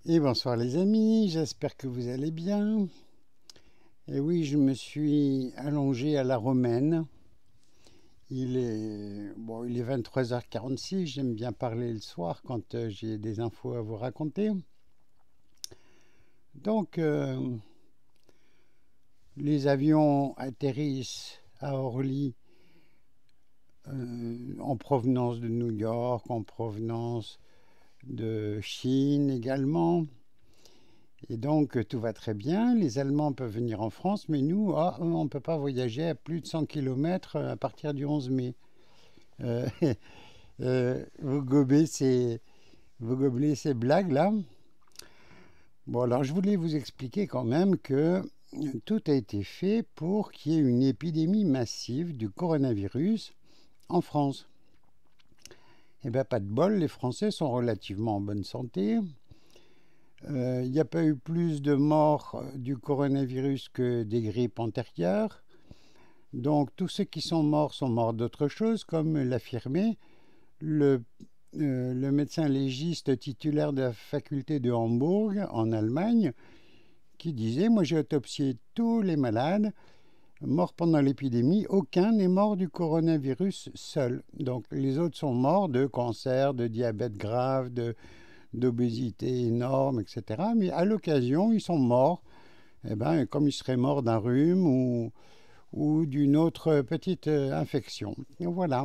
Et bonsoir les amis, j'espère que vous allez bien. Et oui, je me suis allongé à la romaine. Il est 23h46, j'aime bien parler le soir quand j'ai des infos à vous raconter. Donc, les avions atterrissent à Orly en provenance de New York, en provenance de Chine également. Et donc, tout va très bien. Les Allemands peuvent venir en France, mais nous, on ne peut pas voyager à plus de 100 km à partir du 11 mai. Euh, vous gobez ces blagues-là. Bon, alors, je voulais vous expliquer quand même que tout a été fait pour qu'il y ait une épidémie massive du coronavirus en France. Eh bien, pas de bol, les Français sont relativement en bonne santé. Il n'y a pas eu plus de morts du coronavirus que des grippes antérieures. Donc tous ceux qui sont morts d'autre chose, comme l'affirmait le médecin légiste titulaire de la faculté de Hambourg, en Allemagne, qui disait « Moi j'ai autopsié tous les malades morts pendant l'épidémie, aucun n'est mort du coronavirus seul. Donc les autres sont morts de cancer, de diabète grave, d'obésité énorme, etc. Mais à l'occasion, ils sont morts, comme ils seraient morts d'un rhume ou d'une autre petite infection. Voilà.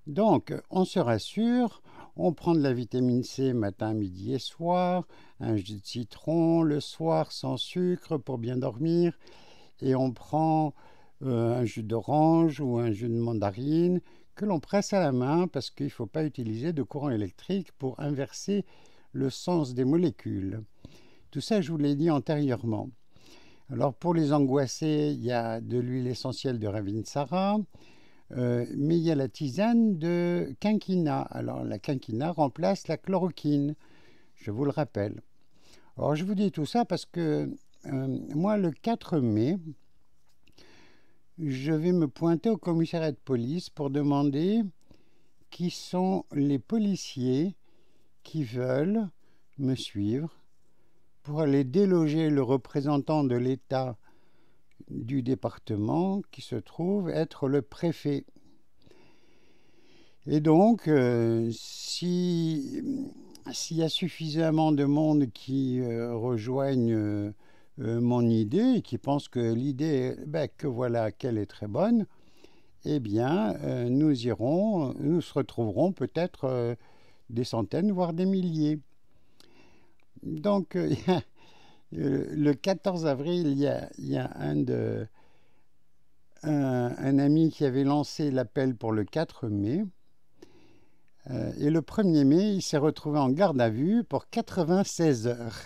Donc, on se rassure, on prend de la vitamine C matin, midi et soir, un jus de citron le soir sans sucre pour bien dormir, et on prend un jus d'orange ou un jus de mandarine que l'on presse à la main parce qu'il ne faut pas utiliser de courant électrique pour inverser le sens des molécules. Tout ça, je vous l'ai dit antérieurement. Alors pour les angoissés, il y a de l'huile essentielle de Ravinsara, mais il y a la tisane de quinquina. Alors la quinquina remplace la chloroquine, je vous le rappelle. Alors je vous dis tout ça parce que moi, le 4 mai, je vais me pointer au commissariat de police pour demander qui sont les policiers qui veulent me suivre pour aller déloger le représentant de l'État du département qui se trouve être le préfet. Et donc, s'il y a suffisamment de monde qui rejoignent mon idée et qui pense que l'idée, que voilà, qu'elle est très bonne, eh bien, nous se retrouverons peut-être des centaines, voire des milliers. Donc, le 14 avril, il y a un ami qui avait lancé l'appel pour le 4 mai. Et le 1er mai, il s'est retrouvé en garde à vue pour 96 heures.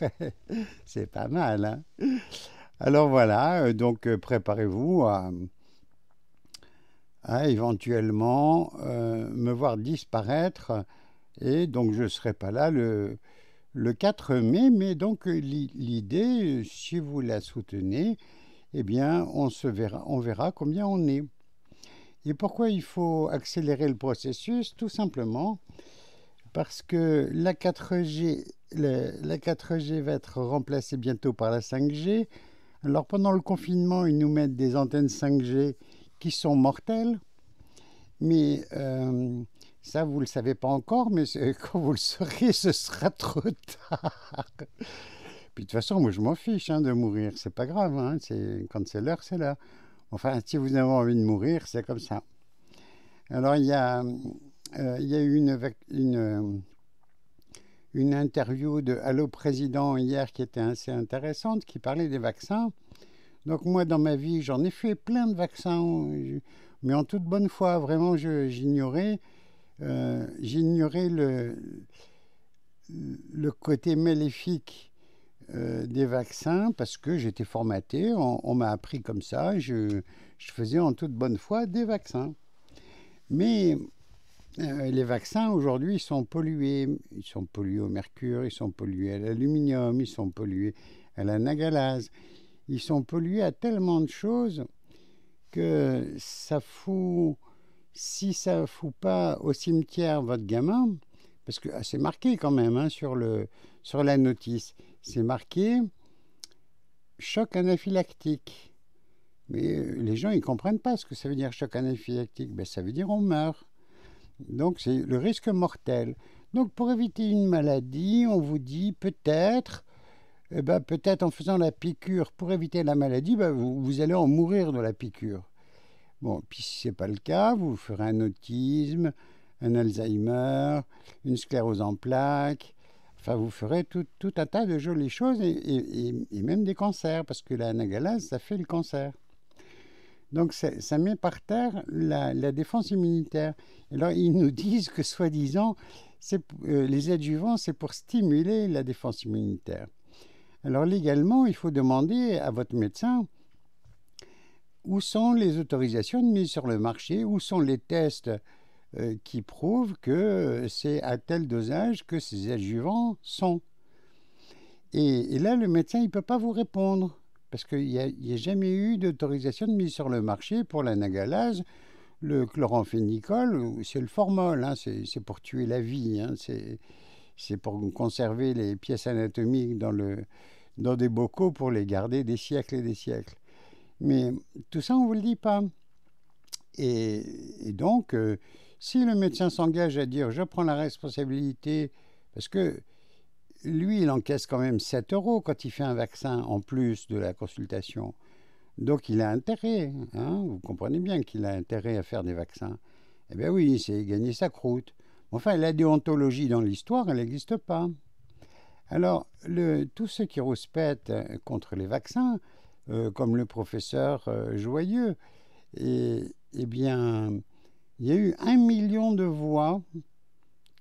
C'est pas mal, hein? Alors voilà, donc préparez-vous à éventuellement me voir disparaître. Et donc je ne serai pas là le 4 mai, mais donc l'idée, si vous la soutenez, eh bien on verra combien on est. Et pourquoi il faut accélérer le processus? Tout simplement parce que la 4G va être remplacée bientôt par la 5G. Alors pendant le confinement, ils nous mettent des antennes 5G qui sont mortelles, mais ça, vous ne le savez pas encore, mais quand vous le saurez, ce sera trop tard. Puis de toute façon, moi je m'en fiche de mourir, c'est pas grave, hein, quand c'est l'heure, c'est l'heure. Enfin, si vous avez envie de mourir, c'est comme ça. Alors, il y a eu une interview de Allo Président hier qui était assez intéressante, qui parlait des vaccins. Donc, moi, dans ma vie, j'en ai fait plein de vaccins, mais en toute bonne foi, vraiment, j'ignorais le côté maléfique des vaccins parce que j'étais formaté, on m'a appris comme ça, je faisais en toute bonne foi des vaccins. Mais les vaccins aujourd'hui, ils sont pollués au mercure, ils sont pollués à l'aluminium, ils sont pollués à la nagalase, ils sont pollués à tellement de choses que si ça fout pas au cimetière votre gamin, parce que c'est marqué quand même hein, sur la notice, c'est marqué choc anaphylactique. Mais les gens, ils ne comprennent pas ce que ça veut dire choc anaphylactique. Ben, ça veut dire on meurt. Donc c'est le risque mortel. Donc pour éviter une maladie, on vous dit peut-être, peut-être en faisant la piqûre, pour éviter la maladie, vous allez en mourir de la piqûre. Bon, puis si ce n'est pas le cas, vous ferez un autisme, un Alzheimer, une sclérose en plaques. Enfin, vous ferez tout un tas de jolies choses et même des cancers, parce que la nagalase, ça fait le cancer. Donc ça met par terre la défense immunitaire. Alors ils nous disent que soi-disant, les adjuvants, c'est pour stimuler la défense immunitaire. Alors légalement, il faut demander à votre médecin où sont les autorisations de mise sur le marché, où sont les tests qui prouvent que c'est à tel dosage que ces adjuvants sont. Et là, le médecin, il ne peut pas vous répondre. Parce qu'il n'y a jamais eu d'autorisation de mise sur le marché pour la nagalase. Le chloramphénicol, c'est le formol, hein, c'est pour tuer la vie, hein, c'est pour conserver les pièces anatomiques dans des bocaux pour les garder des siècles et des siècles. Mais tout ça, on ne vous le dit pas. Et donc, si le médecin s'engage à dire « je prends la responsabilité », parce que lui, il encaisse quand même 7 € quand il fait un vaccin en plus de la consultation. Donc il a intérêt, hein, vous comprenez bien qu'il a intérêt à faire des vaccins. Eh bien oui, c'est gagner sa croûte. Enfin, la déontologie dans l'histoire, elle n'existe pas. Alors, tous ceux qui rouspètent contre les vaccins, comme le professeur Joyeux, eh bien, il y a eu 1 million de voix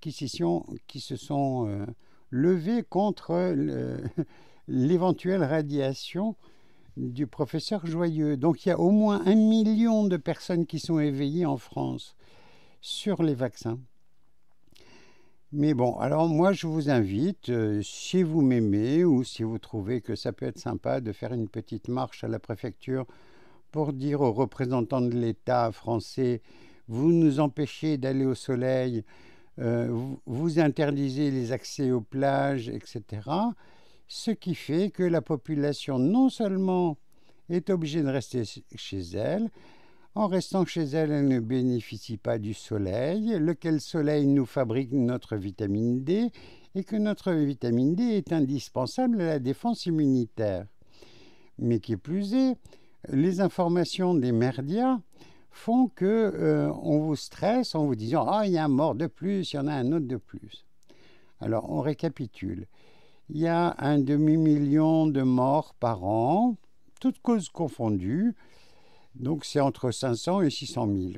qui se sont levées contre l'éventuelle radiation du professeur Joyeux. Donc il y a au moins 1 million de personnes qui sont éveillées en France sur les vaccins. Mais bon, alors moi je vous invite, si vous m'aimez ou si vous trouvez que ça peut être sympa de faire une petite marche à la préfecture pour dire aux représentants de l'État français, vous nous empêchez d'aller au soleil, vous interdisez les accès aux plages, etc. Ce qui fait que la population non seulement est obligée de rester chez elle, en restant chez elle, elle ne bénéficie pas du soleil, lequel soleil nous fabrique notre vitamine D, et que notre vitamine D est indispensable à la défense immunitaire. Mais qui plus est, les informations des médias font qu'on vous stresse en vous disant « Ah, il y a un mort de plus, il y en a un autre de plus ». Alors, on récapitule. Il y a 1 demi-million de morts par an, toutes causes confondues, donc c'est entre 500 et 600 000.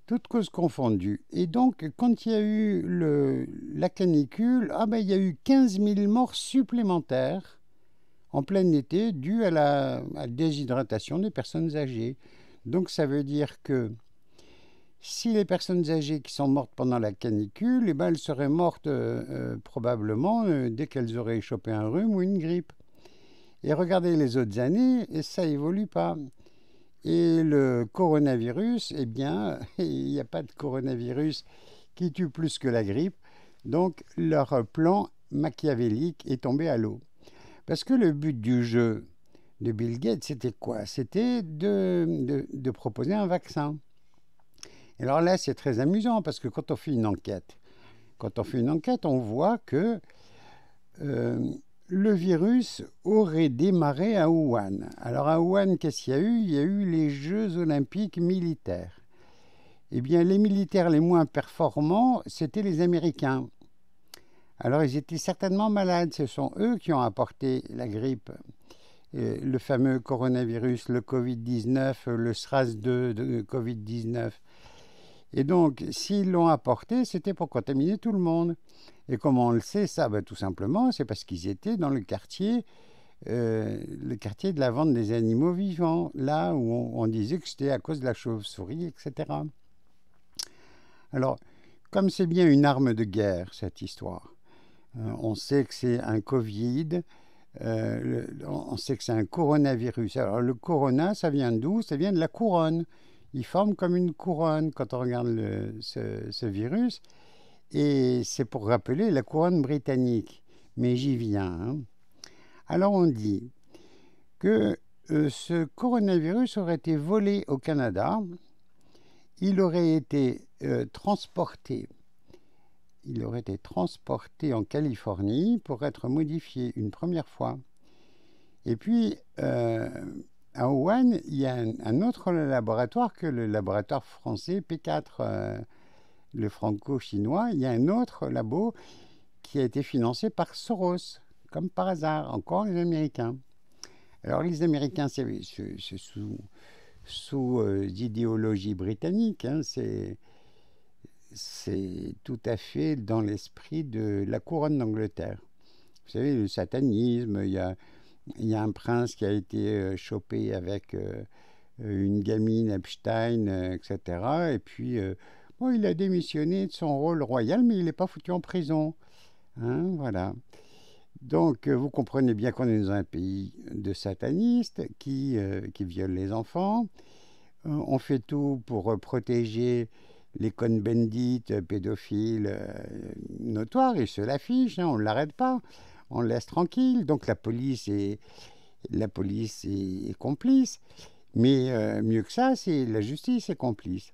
Toutes causes confondues. Et donc, quand il y a eu la canicule, il y a eu 15 000 morts supplémentaires en plein été dues à la déshydratation des personnes âgées. Donc ça veut dire que si les personnes âgées qui sont mortes pendant la canicule, elles seraient mortes probablement dès qu'elles auraient chopé un rhume ou une grippe. Et regardez les autres années, et ça évolue pas. Et le coronavirus, il n'y a pas de coronavirus qui tue plus que la grippe. Donc leur plan machiavélique est tombé à l'eau. Parce que le but du jeu de Bill Gates, c'était quoi? C'était de proposer un vaccin. Et alors là, c'est très amusant parce que quand on fait une enquête, on voit que le virus aurait démarré à Wuhan. Alors à Wuhan, qu'est-ce qu'il y a eu? Il y a eu les Jeux olympiques militaires. Eh bien, les militaires les moins performants, c'était les Américains. Alors, ils étaient certainement malades. Ce sont eux qui ont apporté la grippe. Le fameux coronavirus, le Covid-19, le SRAS-2 de Covid-19. Et donc, s'ils l'ont apporté, c'était pour contaminer tout le monde. Et comment on le sait, ça, tout simplement, c'est parce qu'ils étaient dans le quartier de la vente des animaux vivants, là où on disait que c'était à cause de la chauve-souris, etc. Alors, comme c'est bien une arme de guerre, cette histoire, on sait que c'est un Covid, on sait que c'est un coronavirus. Alors, le corona, ça vient d'où? Ça vient de la couronne. Il forme comme une couronne quand on regarde ce virus. Et c'est pour rappeler la couronne britannique. Mais j'y viens. Hein. Alors on dit que ce coronavirus aurait été volé au Canada. Il aurait été transporté. Il aurait été transporté en Californie pour être modifié une première fois. Et puis, à Wuhan, il y a un autre laboratoire que le laboratoire français P4, le franco-chinois. Il y a un autre labo qui a été financé par Soros, comme par hasard, encore les Américains. Alors les Américains, c'est sous idéologie britannique, hein, c'est tout à fait dans l'esprit de la couronne d'Angleterre. Vous savez, le satanisme, il y a un prince qui a été chopé avec une gamine Epstein, etc. Et puis, bon, il a démissionné de son rôle royal, mais il n'est pas foutu en prison. Hein, voilà. Donc, vous comprenez bien qu'on est dans un pays de satanistes qui violent les enfants. On fait tout pour protéger les Cohn-Bendit, pédophiles notoires, ils se l'affichent, hein, on ne l'arrête pas, on le laisse tranquille. Donc la police est complice. Mais mieux que ça, c'est la justice est complice.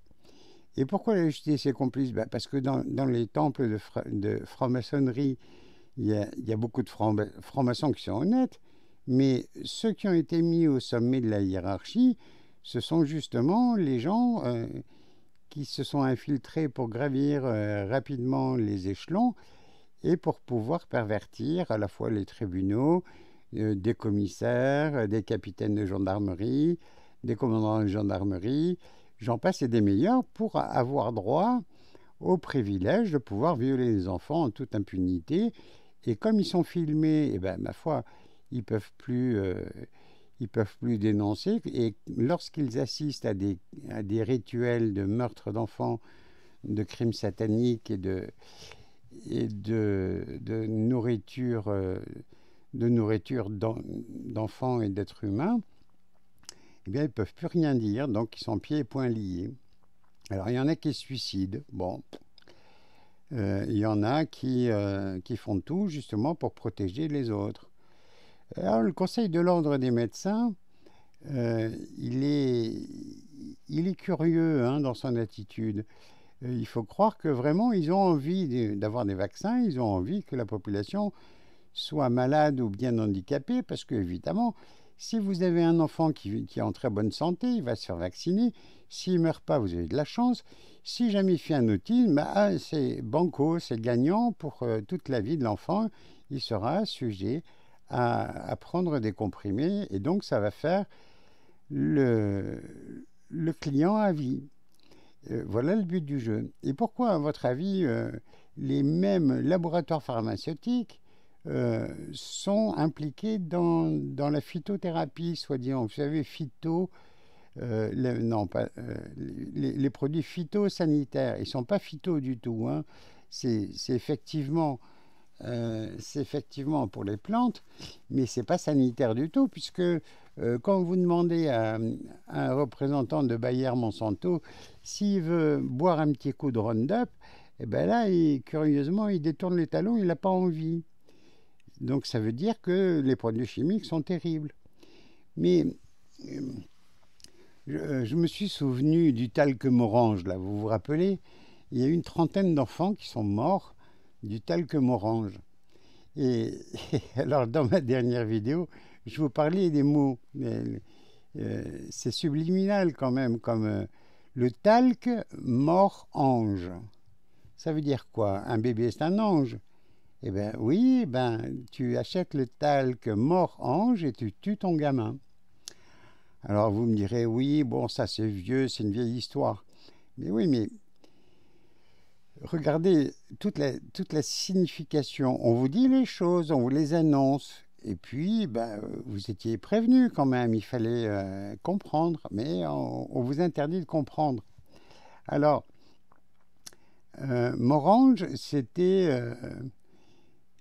Et pourquoi la justice est complice? Parce que dans les temples de franc-maçonnerie, il y a beaucoup de francs-maçons qui sont honnêtes, mais ceux qui ont été mis au sommet de la hiérarchie, ce sont justement les gens qui se sont infiltrés pour gravir rapidement les échelons et pour pouvoir pervertir à la fois les tribunaux, des commissaires, des capitaines de gendarmerie, des commandants de gendarmerie, j'en passe et des meilleurs, pour avoir droit au privilège de pouvoir violer les enfants en toute impunité. Et comme ils sont filmés, eh ben, ma foi, ils peuvent plus dénoncer. Et lorsqu'ils assistent à des rituels de meurtre d'enfants, de crimes sataniques et de nourriture d'enfants et d'êtres humains, eh bien, ils ne peuvent plus rien dire, donc ils sont pieds et poings liés. Alors, il y en a qui se suicident. Bon, il y en a qui font tout justement pour protéger les autres. Alors, le Conseil de l'ordre des médecins, il est curieux hein, dans son attitude. Il faut croire que vraiment, ils ont envie d'avoir des vaccins, ils ont envie que la population soit malade ou bien handicapée, parce que, évidemment, si vous avez un enfant qui est en très bonne santé, il va se faire vacciner. S'il ne meurt pas, vous avez de la chance. Si jamais il fait un autisme, c'est banco, c'est gagnant pour toute la vie de l'enfant. Il sera sujet à prendre des comprimés et donc ça va faire le client à vie. Voilà le but du jeu. Et pourquoi, à votre avis, les mêmes laboratoires pharmaceutiques sont impliqués dans la phytothérapie, soi-disant? Vous savez, les produits phytosanitaires, ils ne sont pas phyto du tout. Hein. C'est effectivement pour les plantes, mais ce n'est pas sanitaire du tout, puisque quand vous demandez à un représentant de Bayer Monsanto s'il veut boire un petit coup de Roundup, eh ben là, curieusement, il détourne les talons, il n'a pas envie. Donc ça veut dire que les produits chimiques sont terribles. Mais je me suis souvenu du talc morange, là, vous vous rappelez? Il y a une trentaine d'enfants qui sont morts du talc morange. Et alors, dans ma dernière vidéo, je vous parlais des mots. C'est subliminal quand même, comme le talc mort-ange. Ça veut dire quoi? Un bébé, c'est un ange. Eh bien, oui, tu achètes le talc mort-ange et tu tues ton gamin. Alors, vous me direz, oui, bon, ça c'est vieux, c'est une vieille histoire. Mais oui, mais regardez toute la signification. On vous dit les choses, on vous les annonce. Et puis, vous étiez prévenu quand même, il fallait comprendre. Mais on vous interdit de comprendre. Alors, Morange, c'était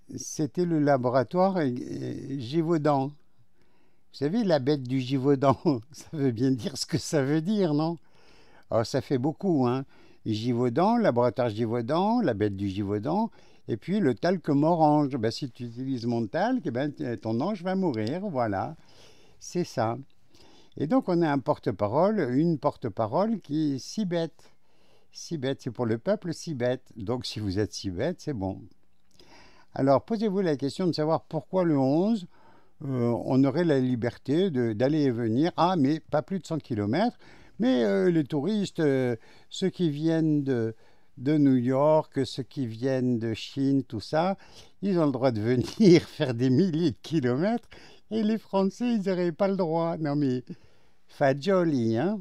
le laboratoire Givaudan. Vous savez, la bête du Givaudan, ça veut bien dire ce que ça veut dire, non? Alors, ça fait beaucoup, hein. Givaudan, laboratoire Givaudan, la bête du Givaudan, et puis le talc morange. Ben, si tu utilises mon talc, eh ben, ton ange va mourir, voilà, c'est ça. Et donc on a un porte-parole, une porte-parole qui est si bête. Si bête, c'est pour le peuple si bête. Donc si vous êtes si bête, c'est bon. Alors posez-vous la question de savoir pourquoi le 11, on aurait la liberté d'aller et venir. Ah, mais pas plus de 100 km. Mais les touristes, ceux qui viennent de New York, ceux qui viennent de Chine, tout ça, ils ont le droit de venir faire des milliers de kilomètres. Et les Français, ils n'auraient pas le droit. Non mais, fagioli, hein.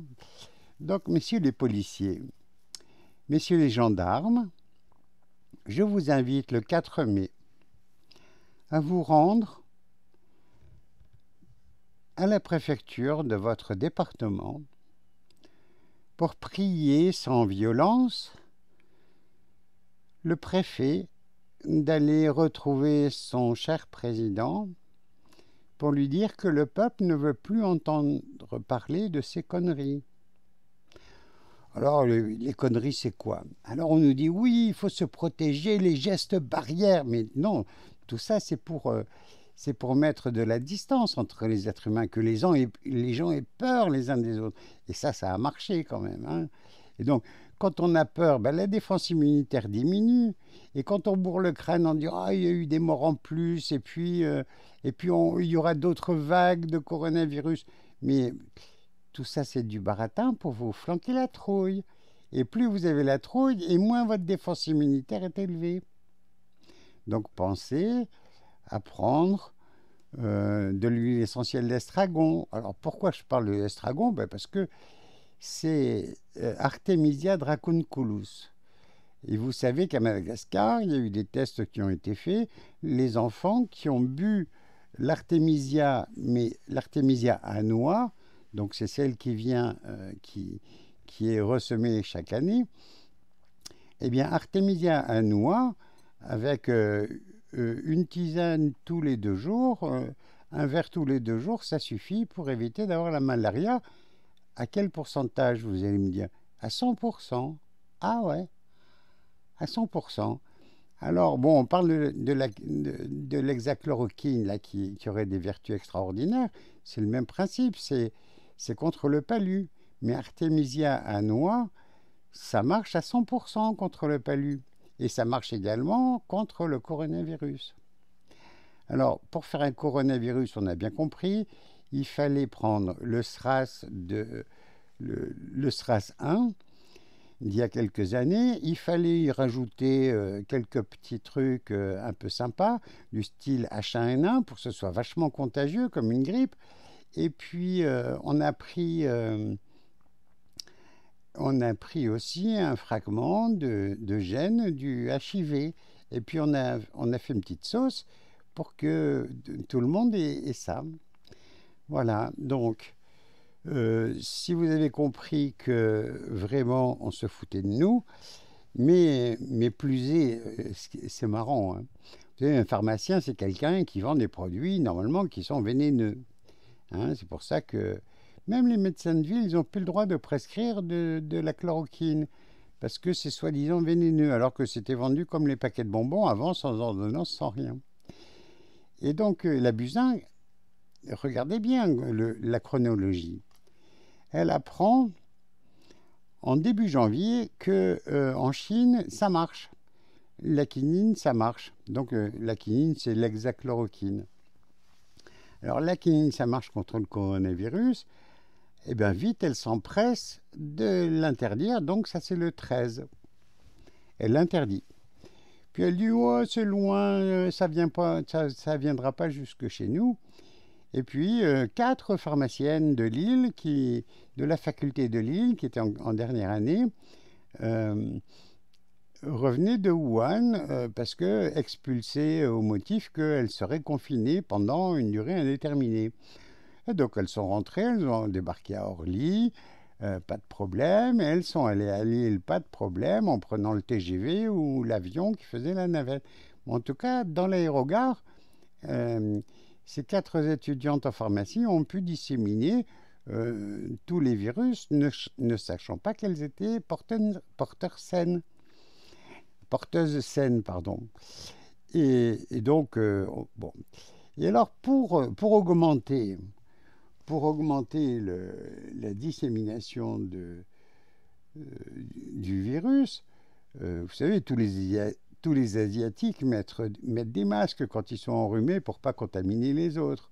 Donc, messieurs les policiers, messieurs les gendarmes, je vous invite le 4 mai à vous rendre à la préfecture de votre département pour prier sans violence le préfet d'aller retrouver son cher président pour lui dire que le peuple ne veut plus entendre parler de ces conneries. Alors, les conneries, c'est quoi? Alors, on nous dit, oui, il faut se protéger, les gestes barrières. Mais non, tout ça, c'est pour mettre de la distance entre les êtres humains, que les gens aient peur les uns des autres. Et ça a marché quand même, hein. Et donc, quand on a peur, ben, la défense immunitaire diminue. Et quand on bourre le crâne en disant « Ah, il y a eu des morts en plus, et puis il y aura d'autres vagues de coronavirus. » Mais tout ça, c'est du baratin pour vous flanquer la trouille. Et plus vous avez la trouille, et moins votre défense immunitaire est élevée. Donc, pensez à prendre de l'huile essentielle d'estragon. Alors, pourquoi je parle de l'estragon? Ben, parce que c'est Artemisia dracunculus. Et vous savez qu'à Madagascar, il y a eu des tests qui ont été faits. Les enfants qui ont bu l'artémisia, mais l'artémisia annua, donc c'est celle qui vient, qui est ressemée chaque année, eh bien Artemisia annua, avec une tisane tous les 2 jours, un verre tous les 2 jours, ça suffit pour éviter d'avoir la malaria. À quel pourcentage, vous allez me dire? À 100%. Ah ouais, à 100%. Alors, bon, on parle de l'hexachloroquine, là, qui aurait des vertus extraordinaires. C'est le même principe, c'est contre le palu. Mais Artemisia annua, ça marche à 100% contre le palu. Et ça marche également contre le coronavirus. Alors, pour faire un coronavirus, on a bien compris, il fallait prendre le SRAS 1 d'il y a quelques années. Il fallait y rajouter quelques petits trucs un peu sympas, du style H1N1 pour que ce soit vachement contagieux comme une grippe. Et puis on a pris aussi un fragment de gène du HIV. Et puis on a fait une petite sauce pour que tout le monde ait ça. Voilà, donc si vous avez compris que vraiment on se foutait de nous, mais plus c'est marrant, hein. Vous savez, un pharmacien, c'est quelqu'un qui vend des produits normalement qui sont vénéneux, hein. C'est pour ça que même les médecins de ville, ils n'ont plus le droit de prescrire de la chloroquine, parce que c'est soi-disant vénéneux, alors que c'était vendu comme les paquets de bonbons avant, sans ordonnance, sans rien. Et donc la Buzyn, regardez bien la chronologie. Elle apprend en début janvier que en Chine, ça marche. La quinine, ça marche. Donc la quinine, c'est l'hexachloroquine. Alors la quinine, ça marche contre le coronavirus. Eh bien vite, elle s'empresse de l'interdire. Donc ça, c'est le 13. Elle l'interdit. Puis elle dit, oh, c'est loin, ça viendra pas jusque chez nous. Et puis, 4 pharmaciennes de Lille, de la faculté de Lille, qui étaient en dernière année, revenaient de Wuhan parce que expulsées au motif qu'elles seraient confinées pendant une durée indéterminée. Et donc, elles sont rentrées, elles ont débarqué à Orly, pas de problème. Et elles sont allées à Lille, pas de problème, en prenant le TGV ou l'avion qui faisait la navette. En tout cas, dans l'aérogare, ces 4 étudiantes en pharmacie ont pu disséminer tous les virus, ne sachant pas qu'elles étaient porteuses saines, pardon. Et donc, bon. Et alors, pour augmenter la dissémination du virus, vous savez, tous les Asiatiques mettent des masques quand ils sont enrhumés pour ne pas contaminer les autres.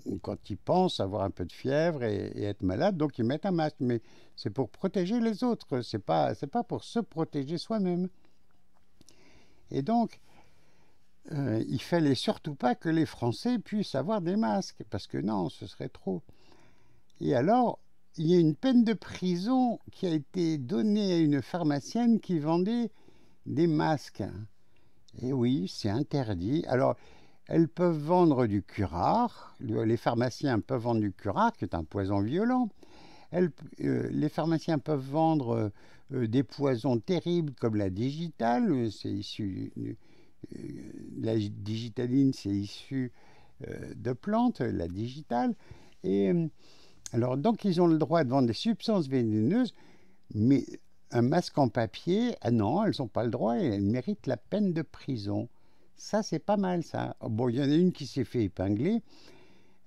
Ou quand ils pensent avoir un peu de fièvre et être malade, donc ils mettent un masque. Mais c'est pour protéger les autres, c'est pas pour se protéger soi-même. Et donc, il fallait surtout pas que les Français puissent avoir des masques, parce que non, ce serait trop. Et alors, il y a une peine de prison qui a été donnée à une pharmacienne qui vendait des masques. Et oui, c'est interdit. Alors, elles peuvent vendre du curare, les pharmaciens peuvent vendre du curare, qui est un poison violent. Les pharmaciens peuvent vendre des poisons terribles comme la digitale, c'est issu... la digitaline, c'est issu de plantes, la digitale. Et alors, donc, ils ont le droit de vendre des substances vénéneuses, mais un masque en papier, ah non, elles n'ont pas le droit et elles méritent la peine de prison. Ça, c'est pas mal, ça. Bon, il y en a une qui s'est fait épingler.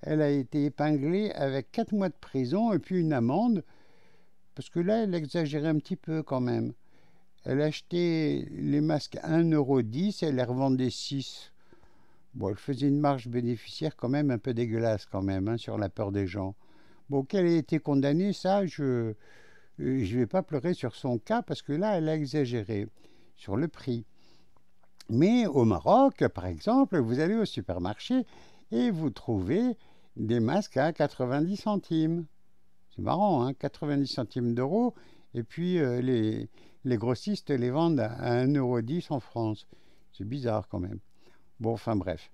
Elle a été épinglée avec 4 mois de prison et puis une amende, parce que là, elle exagérait un petit peu quand même. Elle achetait les masques à 1,10 € et elle les revendait 6. Bon, elle faisait une marge bénéficiaire quand même un peu dégueulasse quand même, hein, sur la peur des gens. Bon, qu'elle ait été condamnée, ça, je vais pas pleurer sur son cas parce que là, elle a exagéré sur le prix. Mais au Maroc, par exemple, vous allez au supermarché et vous trouvez des masques à 90 centimes. C'est marrant, hein, 90 centimes d'euros. Et puis les grossistes les vendent à 1,10 € en France. C'est bizarre quand même. Bon, enfin bref.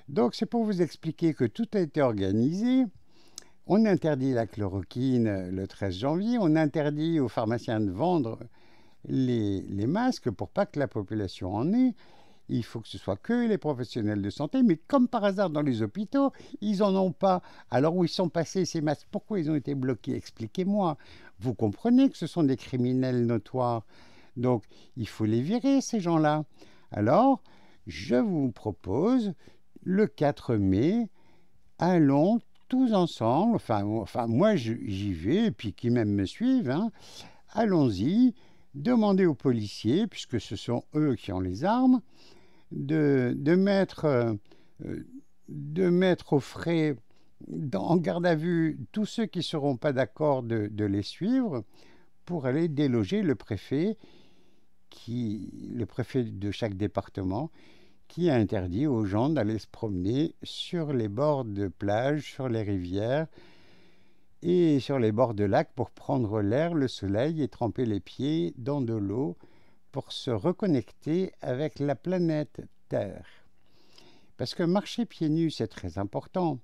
Donc c'est pour vous expliquer que tout a été organisé. On interdit la chloroquine le 13 janvier. On interdit aux pharmaciens de vendre les masques pour pas que la population en ait. Il faut que ce soit que les professionnels de santé, mais comme par hasard dans les hôpitaux, ils n'en ont pas. Alors où ils sont passés ces masques? Pourquoi ils ont été bloqués? Expliquez-moi. Vous comprenez que ce sont des criminels notoires. Donc il faut les virer, ces gens-là. Alors, je vous propose, le 4 mai, allons tous ensemble, enfin moi j'y vais, et puis qui même me suivent, hein, allons-y, demandez aux policiers, puisque ce sont eux qui ont les armes, de mettre au frais, en garde à vue, tous ceux qui ne seront pas d'accord de les suivre, pour aller déloger le préfet de chaque département, qui a interdit aux gens d'aller se promener sur les bords de plage, sur les rivières et sur les bords de lacs pour prendre l'air, le soleil et tremper les pieds dans de l'eau pour se reconnecter avec la planète Terre. Parce que marcher pieds nus, c'est très important.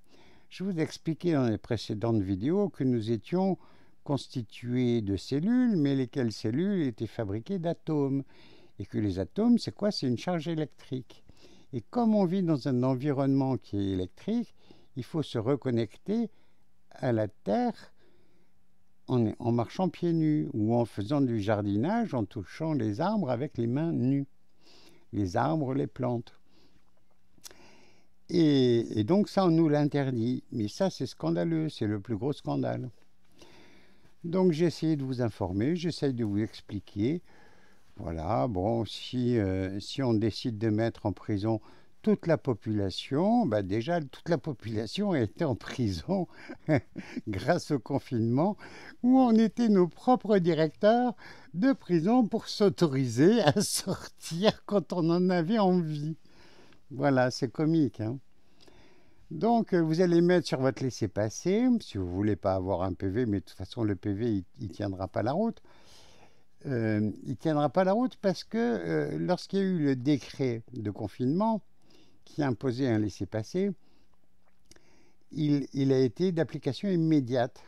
Je vous ai expliqué dans les précédentes vidéos que nous étions constitués de cellules, mais lesquelles cellules étaient fabriquées d'atomes. Et que les atomes, c'est quoi? C'est une charge électrique. Et comme on vit dans un environnement qui est électrique, il faut se reconnecter à la Terre en marchant pieds nus ou en faisant du jardinage, en touchant les arbres avec les mains nues. Les arbres, les plantes. Et donc ça, on nous l'interdit. Mais ça, c'est scandaleux, c'est le plus gros scandale. Donc j'ai essayé de vous informer, j'essaye de vous expliquer. Voilà, bon, si on décide de mettre en prison toute la population, bah déjà toute la population a été en prison grâce au confinement, où on était nos propres directeurs de prison pour s'autoriser à sortir quand on en avait envie. Voilà, c'est comique, hein. Donc, vous allez mettre sur votre laissez-passer, si vous ne voulez pas avoir un PV, mais de toute façon, le PV, il ne tiendra pas la route. Il ne tiendra pas la route parce que lorsqu'il y a eu le décret de confinement qui imposait un laissez-passer, il a été d'application immédiate.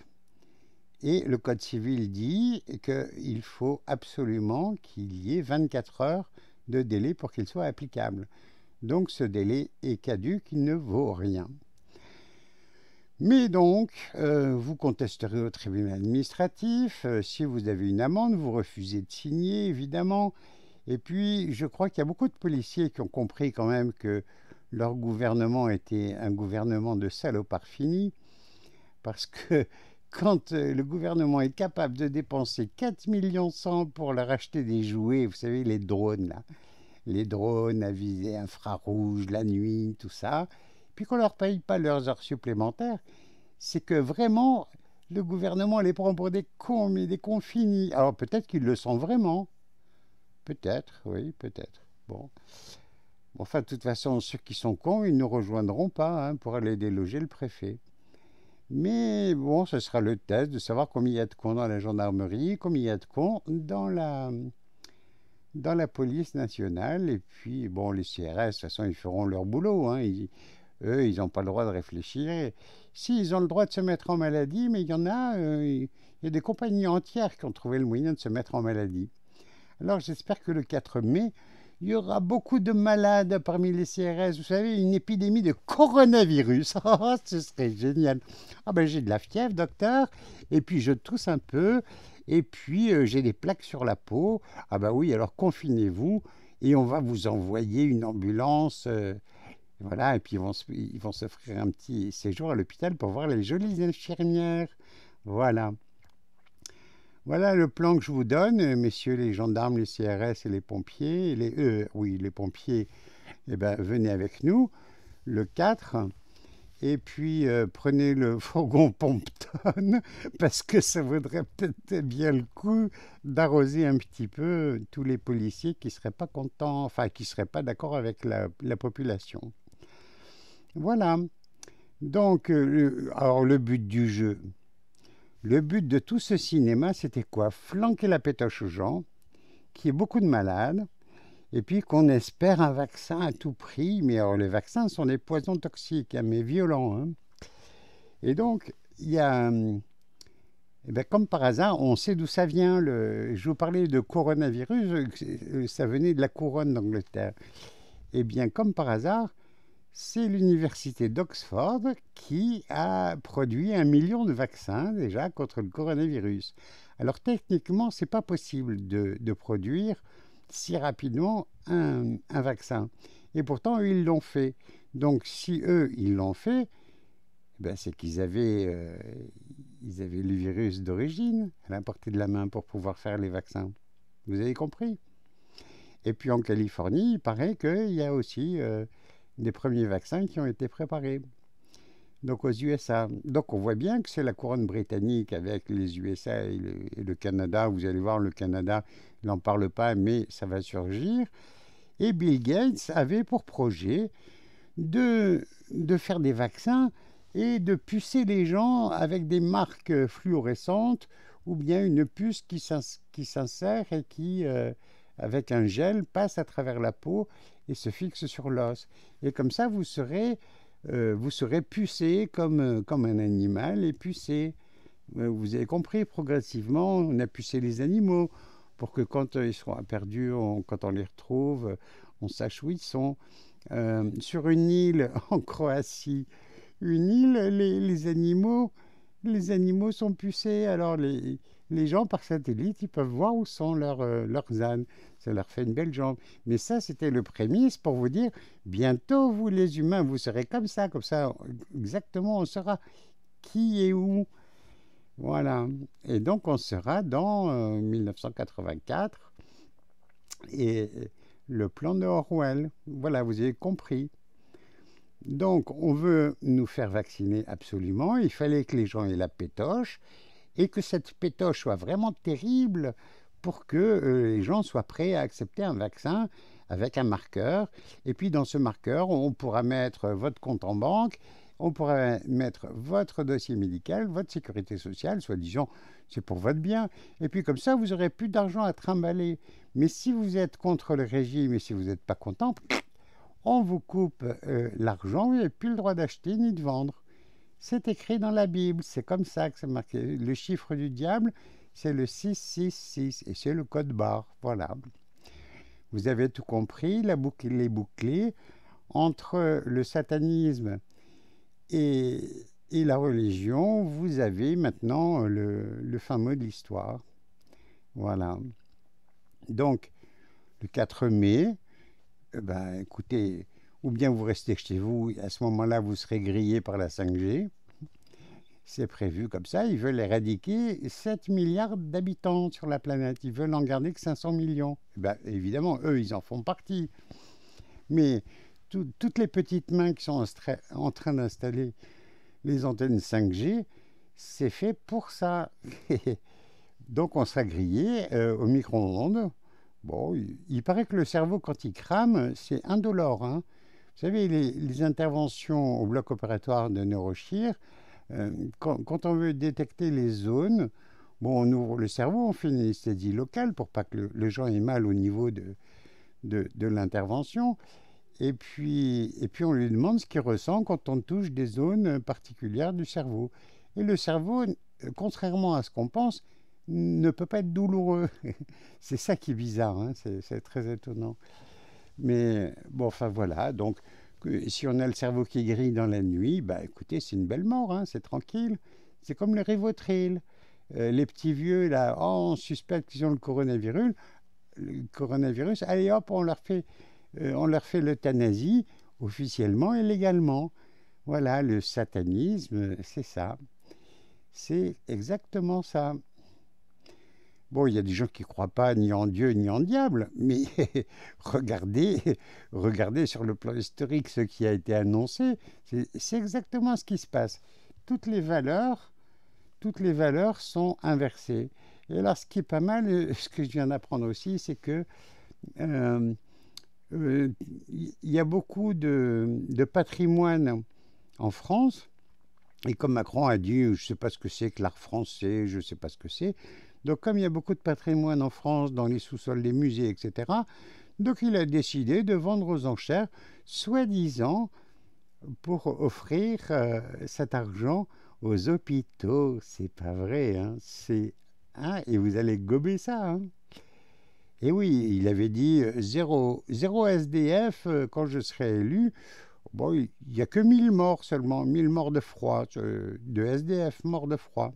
Et le Code civil dit qu'il faut absolument qu'il y ait 24 heures de délai pour qu'il soit applicable. Donc ce délai est caduc, il ne vaut rien. Mais donc, vous contesterez au tribunal administratif. Si vous avez une amende, vous refusez de signer, évidemment. Et puis, je crois qu'il y a beaucoup de policiers qui ont compris quand même que leur gouvernement était un gouvernement de salopards finis. Parce que quand le gouvernement est capable de dépenser 4 millions pour leur acheter des jouets, vous savez, les drones, là, les drones à visée infrarouge, la nuit, tout ça, puis qu'on ne leur paye pas leurs heures supplémentaires, c'est que vraiment, le gouvernement les prend pour des cons, mais des cons finis. Alors peut-être qu'ils le sont vraiment. Peut-être, oui, peut-être. Bon. Enfin, de toute façon, ceux qui sont cons, ils ne nous rejoindront pas hein, pour aller déloger le préfet. Mais bon, ce sera le test de savoir combien il y a de cons dans la gendarmerie, combien il y a de cons dans la police nationale. Et puis, bon, les CRS, de toute façon, ils feront leur boulot. Hein. Eux, ils n'ont pas le droit de réfléchir. Si, ils ont le droit de se mettre en maladie, mais il y en a, il y a des compagnies entières qui ont trouvé le moyen de se mettre en maladie. Alors, j'espère que le 4 mai, il y aura beaucoup de malades parmi les CRS. Vous savez, une épidémie de coronavirus. Oh, ce serait génial. Ah ben, j'ai de la fièvre, docteur. Et puis, je tousse un peu. Et puis, j'ai des plaques sur la peau. Ah ben oui, alors confinez-vous. Et on va vous envoyer une ambulance. Voilà, et puis ils vont s'offrir un petit séjour à l'hôpital pour voir les jolies infirmières. Voilà. Voilà le plan que je vous donne, messieurs les gendarmes, les CRS et les pompiers. Oui, les pompiers, eh ben, venez avec nous le 4. Et puis prenez le fourgon pompe-tonne parce que ça vaudrait peut-être bien le coup d'arroser un petit peu tous les policiers qui ne seraient pas contents, enfin qui ne seraient pas d'accord avec la population. Voilà. Donc, alors le but du jeu. Le but de tout ce cinéma, c'était quoi? Flanquer la pétoche aux gens, qu'il y ait beaucoup de malades, et puis qu'on espère un vaccin à tout prix. Mais alors, les vaccins sont des poisons toxiques, hein, mais violents. Hein. Et donc, il y a... Eh bien, comme par hasard, on sait d'où ça vient. Je vous parlais de coronavirus, ça venait de la couronne d'Angleterre. Eh bien, comme par hasard, c'est l'université d'Oxford qui a produit 1 million de vaccins déjà contre le coronavirus. Alors techniquement, ce n'est pas possible de produire si rapidement un vaccin. Et pourtant, eux, ils l'ont fait. Donc si eux, ils l'ont fait, ben, c'est qu'ils ils avaient le virus d'origine à la portée de la main pour pouvoir faire les vaccins. Vous avez compris? Et puis en Californie, il paraît qu'il y a aussi... des premiers vaccins qui ont été préparés. Donc aux USA. Donc on voit bien que c'est la couronne britannique avec les USA et le Canada. Vous allez voir, le Canada, il n'en parle pas, mais ça va surgir. Et Bill Gates avait pour projet de faire des vaccins et de pucer les gens avec des marques fluorescentes ou bien une puce qui s'insère et qui, avec un gel, passe à travers la peau et se fixe sur l'os. Et comme ça, vous serez pucé comme un animal et pucé. Vous avez compris, progressivement, on a pucé les animaux pour que quand ils seront perdus, quand on les retrouve, on sache où ils sont. Sur une île en Croatie, une île, les animaux sont pucés. Alors les gens par satellite, ils peuvent voir où sont leurs ânes. Ça leur fait une belle jambe. Mais ça, c'était le prémisse pour vous dire, bientôt, vous les humains, vous serez comme ça, exactement, on saura qui est où. Voilà. Et donc, on sera dans 1984 et le plan de Orwell. Voilà, vous avez compris. Donc, on veut nous faire vacciner absolument. Il fallait que les gens aient la pétoche et que cette pétoche soit vraiment terrible pour que les gens soient prêts à accepter un vaccin avec un marqueur. Et puis, dans ce marqueur, on pourra mettre votre compte en banque, on pourra mettre votre dossier médical, votre sécurité sociale, soi-disant, c'est pour votre bien. Et puis, comme ça, vous n'aurez plus d'argent à trimballer. Mais si vous êtes contre le régime et si vous n'êtes pas content, on vous coupe l'argent, vous n'avez plus le droit d'acheter ni de vendre. C'est écrit dans la Bible, c'est comme ça que c'est marqué. Le chiffre du diable, c'est le 666 et c'est le code barre. Voilà. Vous avez tout compris, la boucle est bouclée. Entre le satanisme et Et la religion, vous avez maintenant le fin mot de l'histoire. Voilà. Donc, le 4 mai, ben, écoutez, ou bien vous restez chez vous, à ce moment-là, vous serez grillé par la 5G. C'est prévu comme ça. Ils veulent éradiquer 7 milliards d'habitants sur la planète. Ils veulent en garder que 500 millions. Ben, évidemment, eux, ils en font partie. Mais toutes les petites mains qui sont en train d'installer les antennes 5G, c'est fait pour ça. Donc on sera grillé au micro-ondes. Bon, il paraît que le cerveau, quand il crame, c'est indolore. Hein. Vous savez, les interventions au bloc opératoire de neurochir, quand on veut détecter les zones, bon, on ouvre le cerveau, on fait une anesthésie locale pour pas que le gens ait mal au niveau de l'intervention. Et puis on lui demande ce qu'il ressent quand on touche des zones particulières du cerveau. Et le cerveau, contrairement à ce qu'on pense, ne peut pas être douloureux. C'est ça qui est bizarre, hein, c'est très étonnant. Mais bon, enfin voilà, donc si on a le cerveau qui grille dans la nuit, bah écoutez, c'est une belle mort, hein, c'est tranquille. C'est comme le Rivotril. Les petits vieux, là, oh, on suspecte qu'ils ont le coronavirus, allez hop, on leur fait l'euthanasie, officiellement et légalement. Voilà, le satanisme, c'est ça. C'est exactement ça. Bon, il y a des gens qui ne croient pas ni en Dieu ni en diable, mais regardez sur le plan historique ce qui a été annoncé. C'est exactement ce qui se passe. Toutes les valeurs sont inversées. Et alors, ce qui est pas mal, ce que je viens d'apprendre aussi, c'est que y a beaucoup de patrimoine en France. Et comme Macron a dit, je ne sais pas ce que c'est que l'art français, je ne sais pas ce que c'est. Donc comme il y a beaucoup de patrimoine en France, dans les sous-sols des musées, etc., donc il a décidé de vendre aux enchères, soi-disant, pour offrir cet argent aux hôpitaux. C'est pas vrai, hein. Hein, et vous allez gober ça, hein. Et oui, il avait dit zéro SDF quand je serai élu. Bon, il n'y a que 1000 morts seulement, 1000 morts de froid, de SDF morts de froid.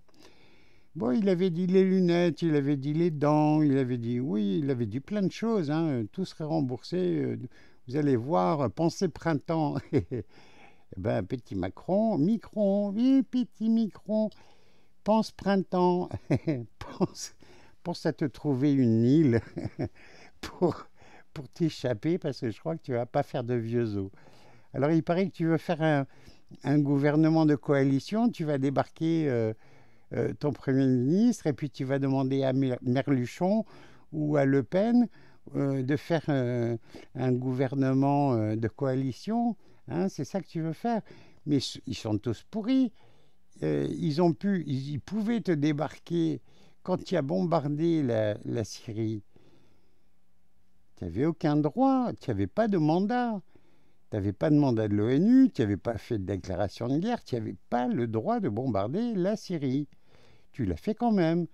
Bon, il avait dit les lunettes, il avait dit les dents, il avait dit, oui, il avait dit plein de choses, hein, tout serait remboursé. Vous allez voir, pensez printemps. Ben, petit Macron, Micron, oui, petit Micron, pense printemps, pense à te trouver une île pour, pour t'échapper, parce que je crois que tu vas pas faire de vieux os. Alors, il paraît que tu veux faire un gouvernement de coalition, tu vas débarquer ton Premier ministre et puis tu vas demander à Merluchon ou à Le Pen de faire un gouvernement de coalition. Hein, c'est ça que tu veux faire. Mais ils sont tous pourris. Ils pouvaient te débarquer quand tu as bombardé la Syrie. Tu n'avais aucun droit, tu n'avais pas de mandat. Tu n'avais pas de mandat de l'ONU, tu n'avais pas fait de déclaration de guerre, tu n'avais pas le droit de bombarder la Syrie. Tu l'as fait quand même,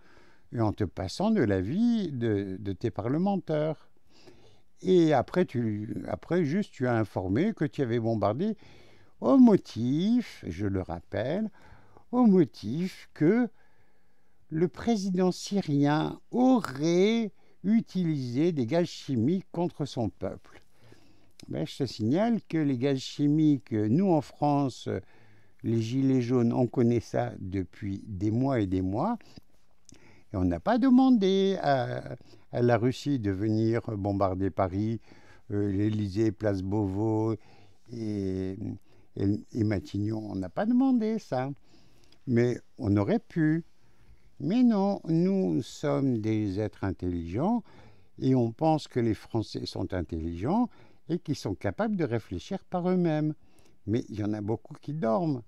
et en te passant de l'avis de tes parlementaires. Et après, tu as informé que tu avais bombardé au motif, je le rappelle, au motif que le président syrien aurait utilisé des gaz chimiques contre son peuple. Ben, je te signale que les gaz chimiques, nous en France, les gilets jaunes, on connaît ça depuis des mois et des mois. Et on n'a pas demandé à la Russie de venir bombarder Paris, l'Élysée, Place Beauvau et Matignon. On n'a pas demandé ça. Mais on aurait pu. Mais non, nous sommes des êtres intelligents et on pense que les Français sont intelligents et qu'ils sont capables de réfléchir par eux-mêmes. Mais il y en a beaucoup qui dorment.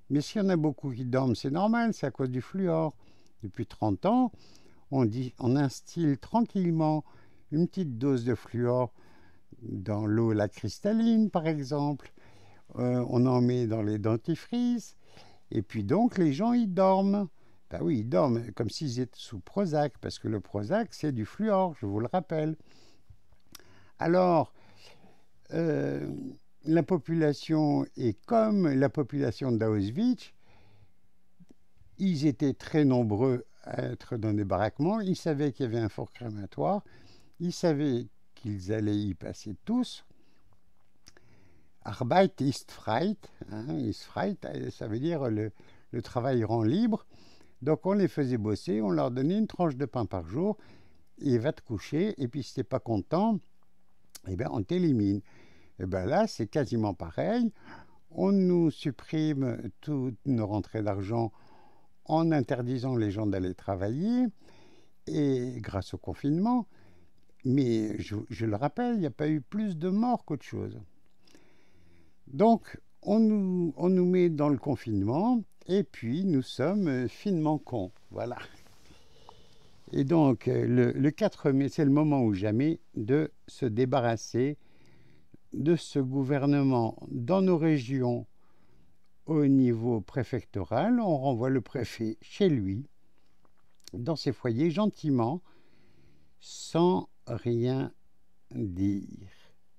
Mais s'il y en a beaucoup qui dorment, c'est normal, c'est à cause du fluor. Depuis 30 ans, on instille tranquillement une petite dose de fluor dans l'eau la cristalline, par exemple. On en met dans les dentifrices. Et puis donc, les gens, ils dorment. Ben oui, ils dorment comme s'ils étaient sous Prozac, parce que le Prozac, c'est du fluor, je vous le rappelle. Alors, la population est comme la population d'Auschwitz, Ils étaient très nombreux à être dans des baraquements. Ils savaient qu'il y avait un four crématoire. Ils savaient qu'ils allaient y passer tous. Arbeit ist Freit. Ist Freit, ça veut dire le travail rend libre. Donc on les faisait bosser, on leur donnait une tranche de pain par jour. Et va te coucher. Et puis si t'es pas content, eh bien on t'élimine. Et bien là, c'est quasiment pareil. On nous supprime toutes nos rentrées d'argent en interdisant les gens d'aller travailler, et grâce au confinement. Mais je le rappelle, il n'y a pas eu plus de morts qu'autre chose. Donc, on nous met dans le confinement, et puis nous sommes finement cons. Voilà. Et donc, le 4 mai, c'est le moment ou jamais de se débarrasser de ce gouvernement dans nos régions. Au niveau préfectoral, on renvoie le préfet chez lui, dans ses foyers, gentiment, sans rien dire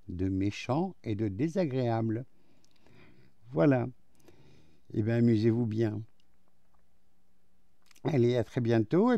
de méchant et de désagréable. Voilà. Eh bien, amusez-vous bien. Allez, à très bientôt.